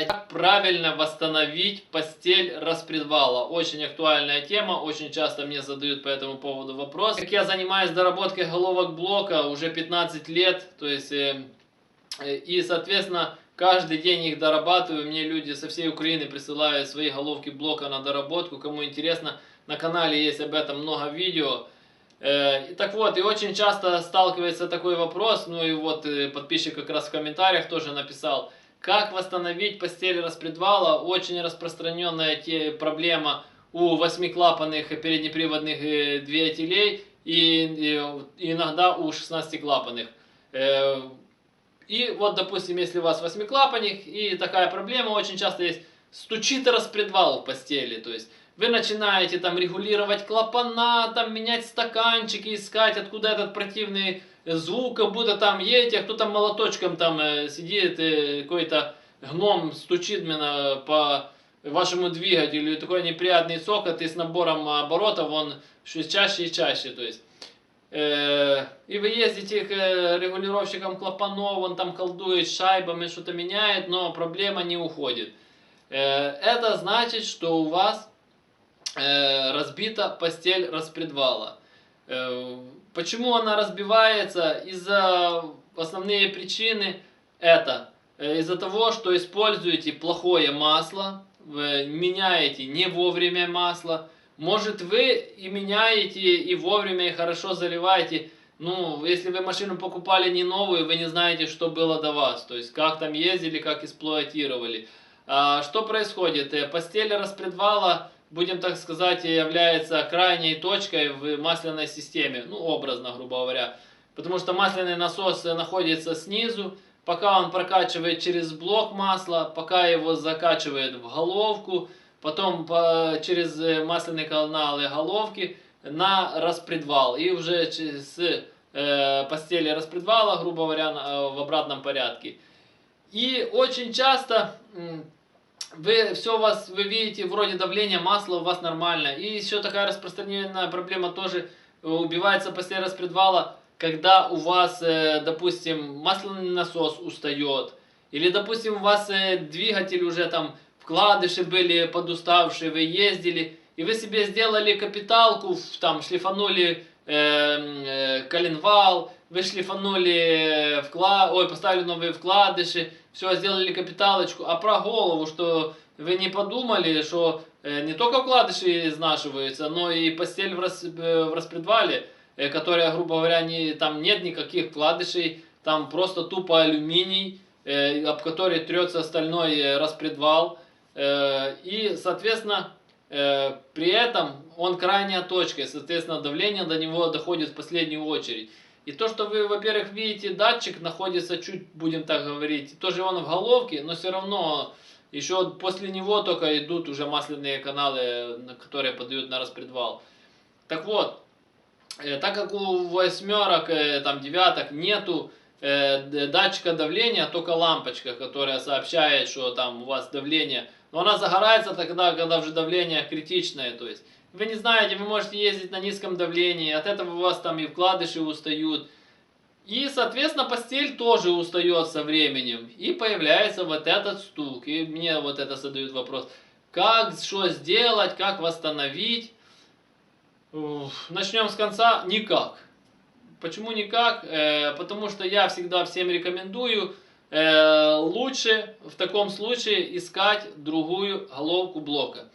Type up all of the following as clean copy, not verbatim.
Как правильно восстановить постель распредвала? Очень актуальная тема, очень часто мне задают по этому поводу вопрос. Как я занимаюсь доработкой головок блока уже 15 лет, то есть, и, соответственно, каждый день их дорабатываю. Мне люди со всей Украины присылают свои головки блока на доработку. Кому интересно, на канале есть об этом много видео. Так вот, и очень часто сталкивается такой вопрос, ну и вот подписчик как раз в комментариях тоже написал, как восстановить постель распредвала. Очень распространенная проблема у 8-клапанных переднеприводных двигателей и иногда у 16-клапанных. И вот, допустим, если у вас 8-клапанник и такая проблема очень часто есть, стучит распредвал в постели, то есть вы начинаете там регулировать клапана, там менять стаканчики, искать, откуда этот противный звук, как будто там едете, а кто-то молоточком там сидит, какой-то гном стучит именно по вашему двигателю, и такой неприятный цокот, и с набором оборотов он чаще и чаще, то есть. И вы ездите к регулировщикам клапанов, он там колдует шайбами, что-то меняет, но проблема не уходит. Это значит, что у вас разбита постель распредвала. Почему она разбивается? Из-за основные причины это из-за того, что используете плохое масло, вы меняете не вовремя масло. Может, вы и меняете, и вовремя, и хорошо заливаете. Ну, если вы машину покупали не новую, вы не знаете, что было до вас. То есть, как там ездили, как эксплуатировали. Что происходит? Постель распредвала, будем так сказать, является крайней точкой в масляной системе. Ну, образно, грубо говоря. Потому что масляный насос находится снизу. Пока он прокачивает через блок масла, пока его закачивает в головку, потом через масляные каналы головки на распредвал. И уже с постели распредвала, грубо говоря, в обратном порядке. И очень часто вы видите, вроде давление масла у вас нормально. И еще такая распространенная проблема тоже, убивается постель распредвала, когда у вас, допустим, масляный насос устает. Или, допустим, у вас двигатель уже там, вкладыши были подуставшие, вы ездили, и вы себе сделали капиталку, там шлифанули коленвал, вы шлифанули поставили новые вкладыши, все, сделали капиталочку, а про голову, что вы не подумали, что не только вкладыши изнашиваются, но и постель в распредвале, которая, грубо говоря, там нет никаких вкладышей, там просто тупо алюминий, об который трется стальной распредвал, и, соответственно, при этом он крайняя точка, и, соответственно, давление до него доходит в последнюю очередь. И то, что вы, во-первых, видите, датчик находится чуть, будем так говорить, тоже он в головке, но все равно еще после него только идут уже масляные каналы, которые подают на распредвал. Так вот, так как у восьмерок, там, девяток нету датчика давления, только лампочка, которая сообщает, что там у вас давление. Но она загорается тогда, когда уже давление критичное, то есть. Вы не знаете, вы можете ездить на низком давлении, от этого у вас там и вкладыши устают. И, соответственно, постель тоже устает со временем. И появляется вот этот стук. И мне вот это задают вопрос. Как, что сделать, как восстановить? Начнем с конца. Никак. Почему никак? Потому что я всегда всем рекомендую лучше в таком случае искать другую головку блока.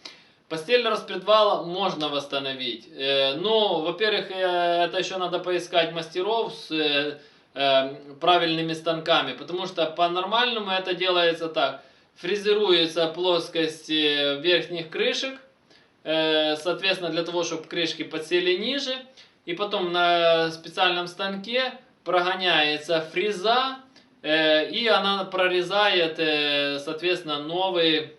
Постель распредвала можно восстановить. Но, во-первых, это еще надо поискать мастеров с правильными станками. Потому что по-нормальному это делается так. Фрезеруется плоскость верхних крышек. Соответственно, для того, чтобы крышки подсели ниже. И потом на специальном станке прогоняется фреза. И она прорезает, соответственно, новые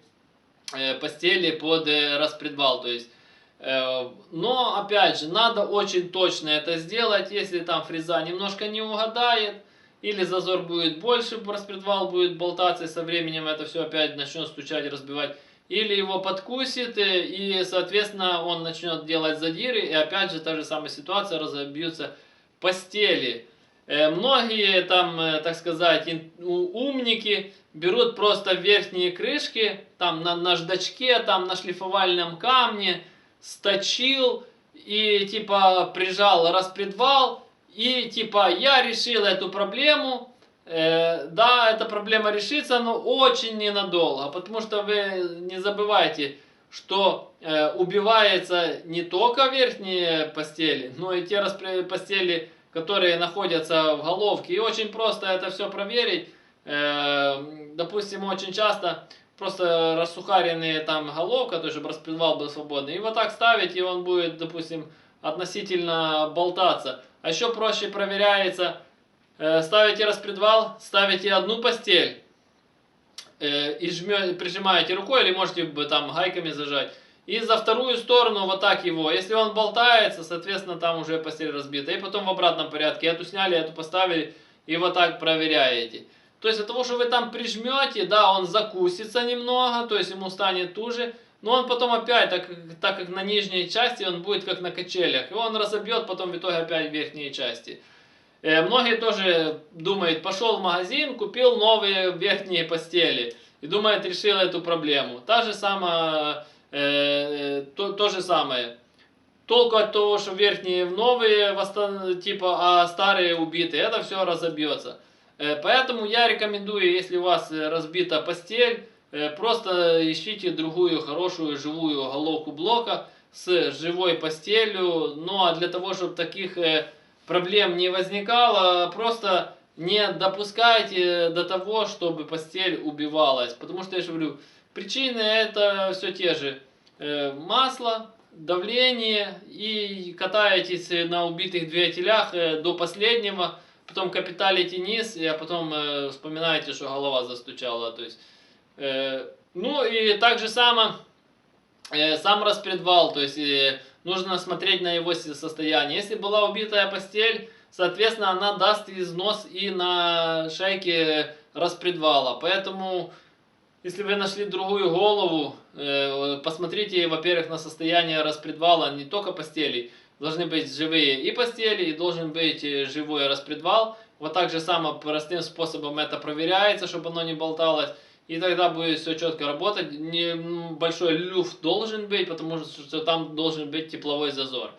постели под распредвал. То есть, но, опять же, надо очень точно это сделать. Если там фреза немножко не угадает, или зазор будет больше, распредвал будет болтаться, и со временем это все опять начнет стучать, разбивать. Или его подкусит, и, соответственно, он начнет делать задиры, и опять же та же самая ситуация, разобьются постели. Многие там, так сказать, умники берут просто верхние крышки, там на наждачке, там на шлифовальном камне, сточил и типа прижал распредвал, и типа я решил эту проблему. Да, эта проблема решится, но очень ненадолго, потому что вы не забывайте, что убивается не только верхние постели, но и те постели, которые находятся в головке. И очень просто это все проверить. Допустим, очень часто просто рассухаренные там головка, то есть чтобы распредвал был свободный. И вот так ставить, и он будет, допустим, относительно болтаться. А еще проще проверяется, ставите распредвал, ставите одну постель и прижимаете рукой, или можете там гайками зажать. И за вторую сторону вот так его. Если он болтается, соответственно, там уже постель разбита. И потом в обратном порядке. Эту сняли, эту поставили. И вот так проверяете. То есть от того, что вы там прижмете, да, он закусится немного. То есть ему станет туже. Но он потом опять, так как на нижней части, он будет как на качелях. И он разобьет потом в итоге опять верхние части. Многие тоже думают, пошел в магазин, купил новые верхние постели. И думает, решил эту проблему. То же самое. Толку от того, что верхние новые, типа, а старые убиты, это все разобьется. Поэтому я рекомендую, если у вас разбита постель, просто ищите другую хорошую живую головку блока с живой постелью. Ну а для того, чтобы таких проблем не возникало, просто не допускайте до того, чтобы постель убивалась. Потому что, я же говорю, причины это все те же. Масло, давление, и катаетесь на убитых двигателях до последнего, потом капиталите низ, а потом вспоминаете, что голова застучала. То есть, ну и так же само сам распредвал, то есть нужно смотреть на его состояние. Если была убитая постель, соответственно, она даст износ и на шейке распредвала. Поэтому, если вы нашли другую голову, посмотрите, во-первых, на состояние распредвала не только постелей. Должны быть живые и постели, и должен быть живой распредвал. Вот так же само простым способом это проверяется, чтобы оно не болталось. И тогда будет все четко работать. Большой люфт должен быть, потому что там должен быть тепловой зазор.